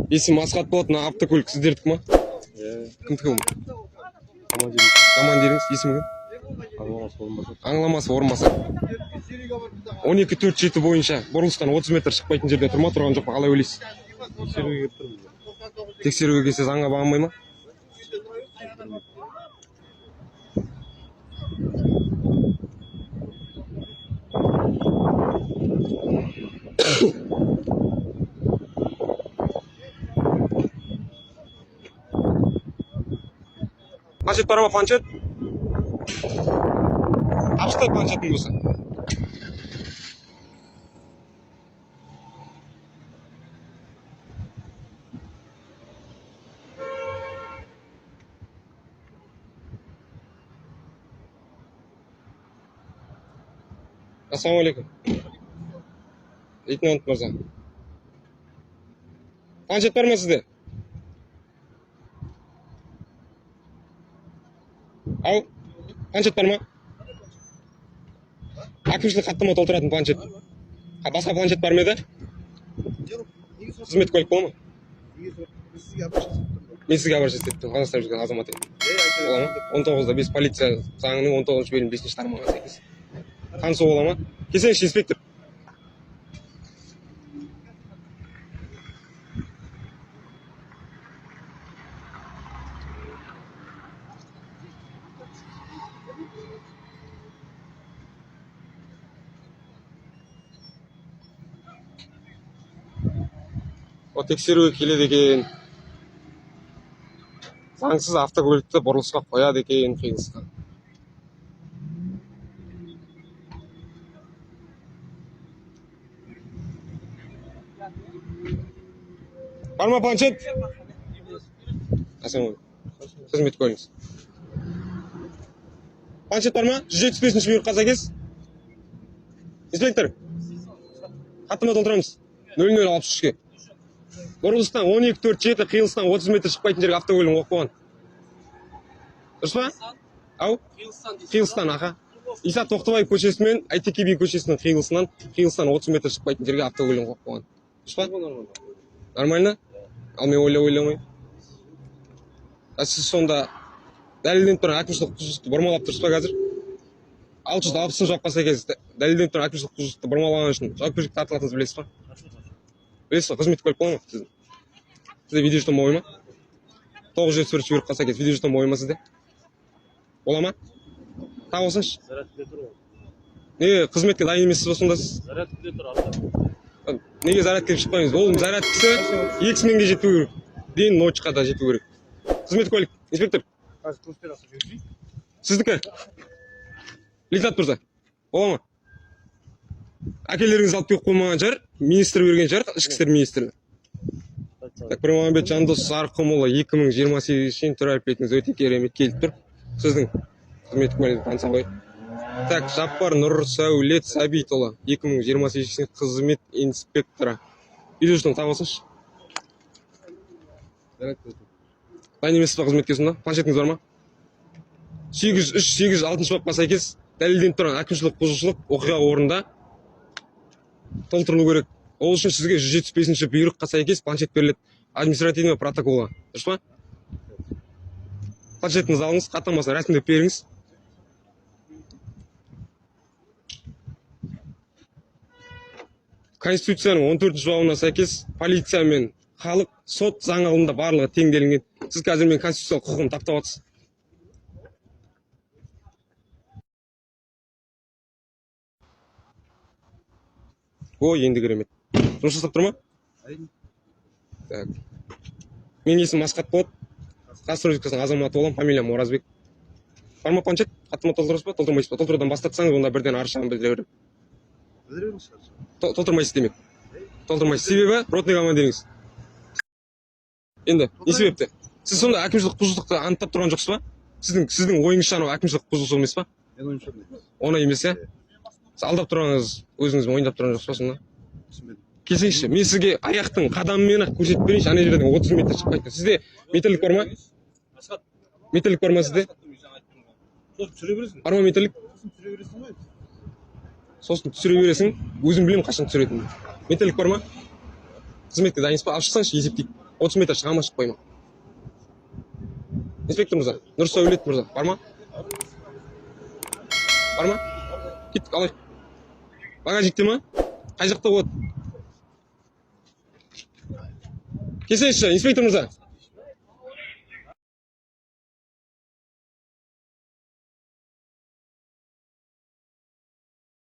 Есім Асхат болатын автокөлік сіздердікі ма? Кімдікі ол? Командиріңіз есімі кім? Аңламасы орынбасар. 12-4-7 бойынша бұрылыстан 30 метр шықпайтын жерде тұрма, тұрған жоқ па? Қалай ойлайсыз? Тексеруге келсе заңға бағынбай ма? Планшет бар ма, планшет? Ашықтай планшетің болса. Ассалаумалейкум. Лейтенант мырза. Планшет бар ма сізде? Ау, планшет бар ма? Әкімшілік хаттама толтыратын планшет. Басқа планшет бар ма еді? Қызмет көлік бола ма? Мен сізге хабар жасап Қазақстан жүрген азамат едім. Бола ма? 19-да 5 полиция заңының 19 бөлім 5-ші тармағына сәйкес. Танысу бола ма? Келсеңізші, инспектор. О, тексеруге келеді екен. Заңсыз автокөлікті бұрылысқа қояды екен қиылысқа. Бар ма планшет? Асен ой. Қызмет көріңіз. Планшет бар ма? 175-ші бұйрыққа сәйкес. Инспектор. Хаттама толтырамыз. 0063-ке. Бұрылыстан 12-4-7 қиылыстан 30 метр шықпайтын жерге автокөлігін қойып қойған. Дұрыс па? Ау? Қиылыстан, аха. Иса Тоқтыбаев көшесі мен Әйтеке би көшесінің қиылыстан 30 метр шықпайтын жерге автокөлігін қойып қойған. Дұрыс па? Нормально? Ал мен ойламай. Сіз сонда дәлелденіп тұрған әкімшілік құқықтықты бұрмалап тұрсыз ба қазір? 660 жауапқа сәйкес дәлелденіп тұрған әкімшілік құқықтықты бұрмалаған үшін жауапкершілікке тартылатыныңызды білесіз ба? Білесіз ба? Қызметтік көлік бола ма сіздің? Сізде видеожетон ой ма? 971 бұйрыққа сәйкес видеожетон ой ма сізде? Бола ма? Тағы болсыншы. Неге қызметке дайын емессіз ба сонда сіз? Зарядкіде тұр. Неге зарядкіде шықпаймыз? Ол зарядкісі X-менге жету керек. Дейін ночқа да жету керек. Қызметтік көлік, инспектор. Сіздікі? Лейтенант мырза. Бола ма? Әкелеріңіз алып келіп қоймаған жар, министр берген жар, ішкі істер министрлігі. Так, Пірмағанбет Жандос Сарқымұлы 2028 түр әлпетіңіз өте керемет келіп тұр. Сіздің қызметтік мәлімет таныса қой. Так, Жаппар Нұрсәулет Сәбитұлы 2028 қызмет инспекторы. Видеожетон тағы болсыншы. Дайын емессіз ба қызметке сонда? Планшетіңіз бар ма? 803-806 бапқа сәйкес дәлелденіп тұрған әкімшілік бұзушылық оқиға орнында толтырылу керек. Ол үшін сізге 175-ші бұйрыққа сәйкес планшет беріледі. Административный протоколға. Дұрыс па? Планшетіңізді алыңыз, хаттамасын рәсімдеп беріңіз. Конституцияның 14-ші бабына сәйкес полиция мен халық сот заң алдында барлығы теңделінген. Сіз қазір мен конституциялық құқығын таптап отырсыз. О, енді керемет. Жұмыс жасап тұр ма? Так. Мен есім Асхат болады. Қазақстан Республикасының азаматы боламын, фамилиям Оразбек. Бар ма планшет? Хаттама толтырасыз ба? Толтырмайсыз ба? Толтырудан бастатсаңыз, онда бірден арыз-шағым білдіре беремін. Толтырмайсыз демек. Толтырмайсыз. Себебі ротный командиріңіз. Енді, не себепті? Сіз сонда әкімшілік бұзушылықты анықтап тұрған жоқсыз ба? Сіздің ойыңызша анау әкімшілік бұзушылық емес па? Мен ойымша емес. Оны емес, иә? Сіз алдап тұрғаныңыз өзіңіз мойындап тұрған жоқсыз ба сонда? Келсеңізші, мен сізге аяқтың қадамымен ақ көрсетіп берейінші, ана жерден 30 метр шықпайды. Сізде металлик бар ма? Металлик бар ма сізде? Бар ма металлик? Сосын түсіре бересің, өзім білем қашан түсіретінін. Металлик бар ма? Қызметке дайынсыз ба? Алып шықсаңшы, есептейік. 30 метр шыға ма шығып қой ма? Инспектор мырза, Нұрсәулет мырза, бар ма? Бар ма? Кеттік, алайық. Багажникте ма? Қай жақта болады? Келсеңізші, инспектор мырза.